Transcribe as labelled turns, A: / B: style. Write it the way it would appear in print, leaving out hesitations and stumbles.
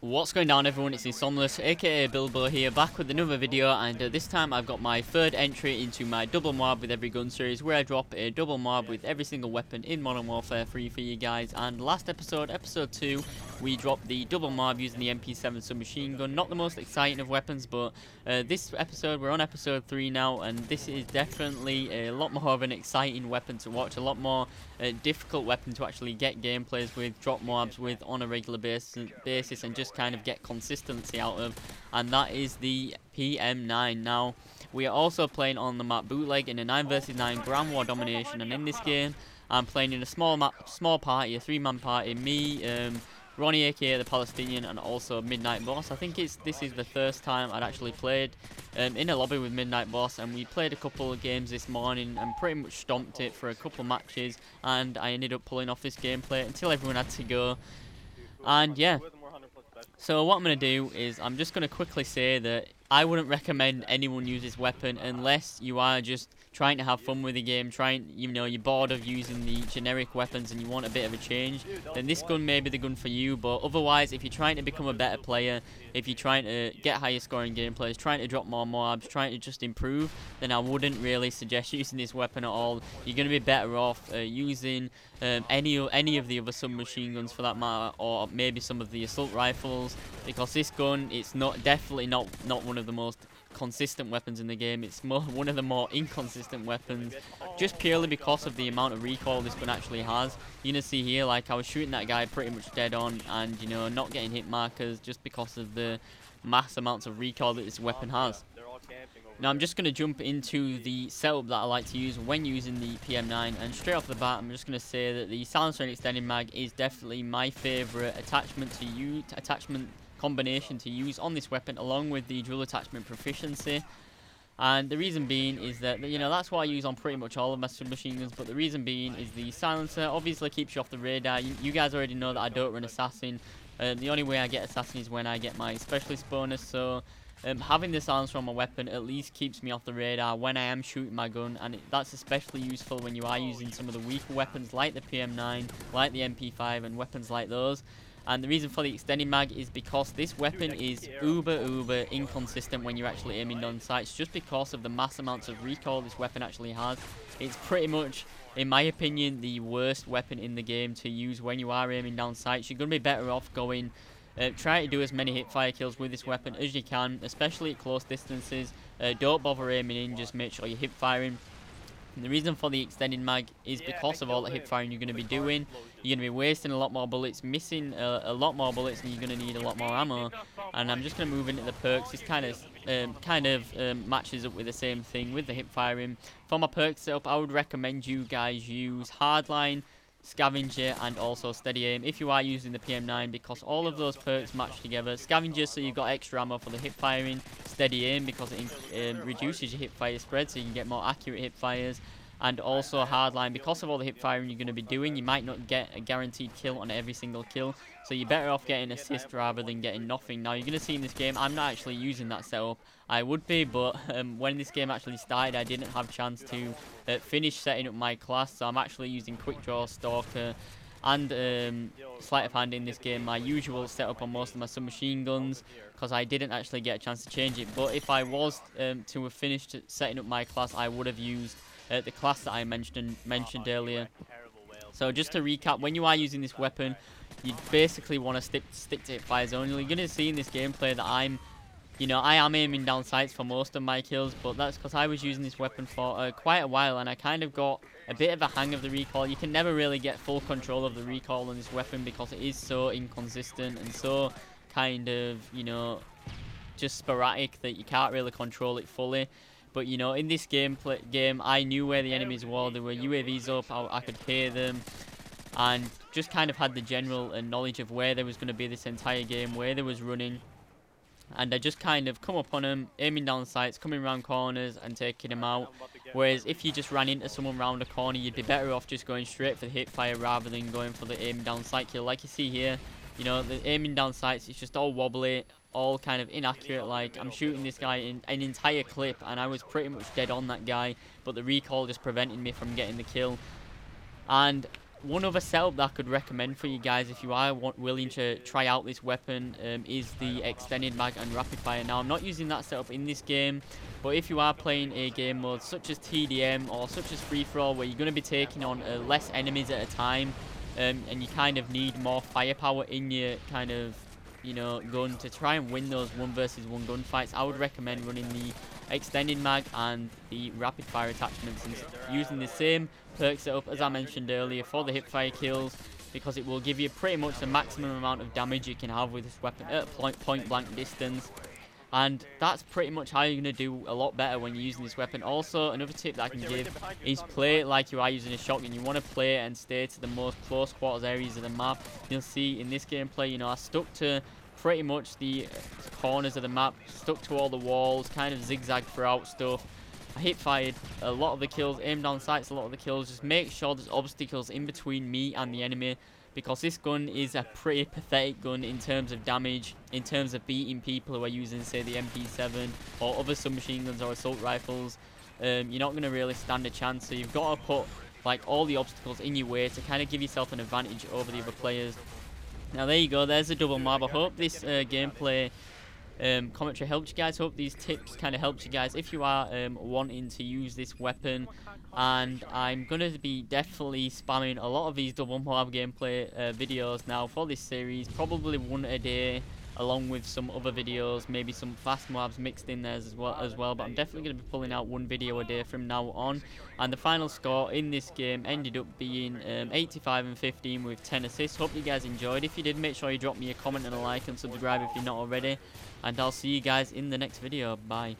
A: What's going down, everyone? It's Insomulus, aka Bilbo here, back with another video, and this time I've got my third entry into my double m.o.a.b with every gun series, where I drop a double m.o.a.b with every single weapon in Modern Warfare 3 for you guys. And last episode, episode 2, we dropped the double m.o.a.b using the MP7 submachine gun. Not the most exciting of weapons, but this episode, we're on episode 3 now, and this is definitely a lot more of an exciting weapon to watch, a lot more difficult weapon to actually get gameplays with, drop m.o.a.bs with on a regular basis, and just kind of get consistency out of, and that is the PM-9. Now, we are also playing on the map Bootleg in a 9 vs 9 Ground War domination, and in this game, I'm playing in a small party, a 3-man party, me, Ronnie aka the Palestinian, and also Midnight Boss. I think this is the first time I'd actually played in a lobby with Midnight Boss, and we played a couple of games this morning and pretty much stomped it for a couple of matches, and I ended up pulling off this gameplay until everyone had to go. And yeah, so what I'm going to do is I'm just going to quickly say that I wouldn't recommend anyone use this weapon unless you are just trying to have fun with the game, you're bored of using the generic weapons and you want a bit of a change, then this gun may be the gun for you. But otherwise, if you're trying to become a better player, if you're trying to get higher scoring gameplays, trying to drop more m.o.a.bs, trying to just improve, then I wouldn't really suggest using this weapon at all. You're going to be better off using any of the other submachine guns for that matter, or maybe some of the assault rifles, because this gun, it's definitely not one of the most consistent weapons in the game. It's one of the more inconsistent weapons, just purely because of the amount of recoil this gun actually has. You can see here, like, I was shooting that guy pretty much dead on, and not getting hit markers just because of the mass amounts of recoil that this weapon has. Now I'm just going to jump into the setup that I like to use when using the PM-9, and straight off the bat I'm just going to say that the silencer and extended mag is definitely my favourite attachment combination to use on this weapon, along with the dual attachment proficiency. And the reason being is that, that's what I use on pretty much all of my submachine guns, but the reason being is the silencer obviously keeps you off the radar. You guys already know that I don't run assassin. The only way I get assassin is when I get my specialist bonus, so having the silencer on my weapon at least keeps me off the radar when I am shooting my gun, and that's especially useful when you are using some of the weaker weapons like the PM-9, like the MP5, and weapons like those. And the reason for the extended mag is because this weapon is uber inconsistent when you're actually aiming down sights, just because of the mass amounts of recoil this weapon actually has. It's pretty much, in my opinion, the worst weapon in the game to use when you are aiming down sights. You're going to be better off going try to do as many hipfire kills with this weapon as you can, especially at close distances. Don't bother aiming in, just make sure you're hip firing. And the reason for the extended mag is because of all the hip firing you're going to be doing. You're going to be wasting a lot more bullets, missing a lot more bullets, and you're going to need a lot more ammo. And I'm just going to move into the perks. This kind of matches up with the same thing with the hip firing. For my perk setup, I would recommend you guys use hardline, scavenger, and also steady aim if you are using the PM-9, because all of those perks match together. Scavenger, so you've got extra ammo for the hip firing. Steady aim, because it reduces your hip fire spread, so you can get more accurate hip fires. And also hardline, because of all the hip firing you're going to be doing, you might not get a guaranteed kill on every single kill, so you're better off getting assist rather than getting nothing. Now, you're going to see in this game, I'm not actually using that setup. I would be, but when this game actually started, I didn't have a chance to finish setting up my class, so I'm actually using quick draw, stalker, and sleight of hand in this game, my usual setup on most of my submachine guns, because I didn't actually get a chance to change it. But if I was to have finished setting up my class, I would have used the class that I mentioned earlier. So just to recap, when you are using this weapon, you basically want to stick to hip fires only. You're going to see in this gameplay that I am aiming down sights for most of my kills, but that's because I was using this weapon for quite a while, and I kind of got a bit of a hang of the recoil. You can never really get full control of the recoil on this weapon because it is so inconsistent and so kind of, just sporadic that you can't really control it fully. But in this game, I knew where the enemies were. There were UAVs up, I could hear them, and just kind of had the general knowledge of where they was going to be this entire game, where they was running. And I just kind of come up on them, aiming down sights, coming around corners and taking them out. Whereas if you just ran into someone round a corner, you'd be better off just going straight for the hip fire rather than going for the aiming down sight kill. Like you see here, the aiming down sights, it's just all wobbly, all kind of inaccurate. Like, I'm shooting this guy in an entire clip and I was pretty much dead on that guy, but the recoil just prevented me from getting the kill. And one other setup that I could recommend for you guys if you are willing to try out this weapon is the extended mag and rapid fire. Now I'm not using that setup in this game, but if you are playing a game mode such as TDM or such as free for all, where you're going to be taking on less enemies at a time, and you kind of need more firepower in your kind of, you know, gun to try and win those 1 versus 1 gunfights, I would recommend running the extended mag and the rapid fire attachments and using the same perk setup as I mentioned earlier for the hipfire kills, because it will give you pretty much the maximum amount of damage you can have with this weapon at point blank distance. And that's pretty much how you're going to do a lot better when you're using this weapon. Also, another tip that I can give is play it like you are using a shotgun. You want to play it and stay to the most close quarters areas of the map. You'll see in this gameplay, you know, I stuck to pretty much the corners of the map, stuck to all the walls, kind of zigzagged throughout stuff. I hip fired a lot of the kills, aimed down sights a lot of the kills. Just make sure there's obstacles in between me and the enemy, because this gun is a pretty pathetic gun in terms of damage, in terms of beating people who are using, say, the MP7 or other submachine guns or assault rifles. You're not going to really stand a chance, so you've got to put like all the obstacles in your way to kind of give yourself an advantage over the other players. Now there you go, there's the double MOAB. I hope this gameplay commentary helped you guys. Hope these tips kind of helped you guys if you are wanting to use this weapon. And I'm going to be definitely spamming a lot of these double MOAB gameplay videos now for this series, probably 1 a day, along with some other videos, maybe some fast MOABs mixed in there as well. But I'm definitely going to be pulling out 1 video a day from now on. And the final score in this game ended up being 85 and 15 with 10 assists. Hope you guys enjoyed. If you did, make sure you drop me a comment and a like and subscribe if you're not already. And I'll see you guys in the next video. Bye.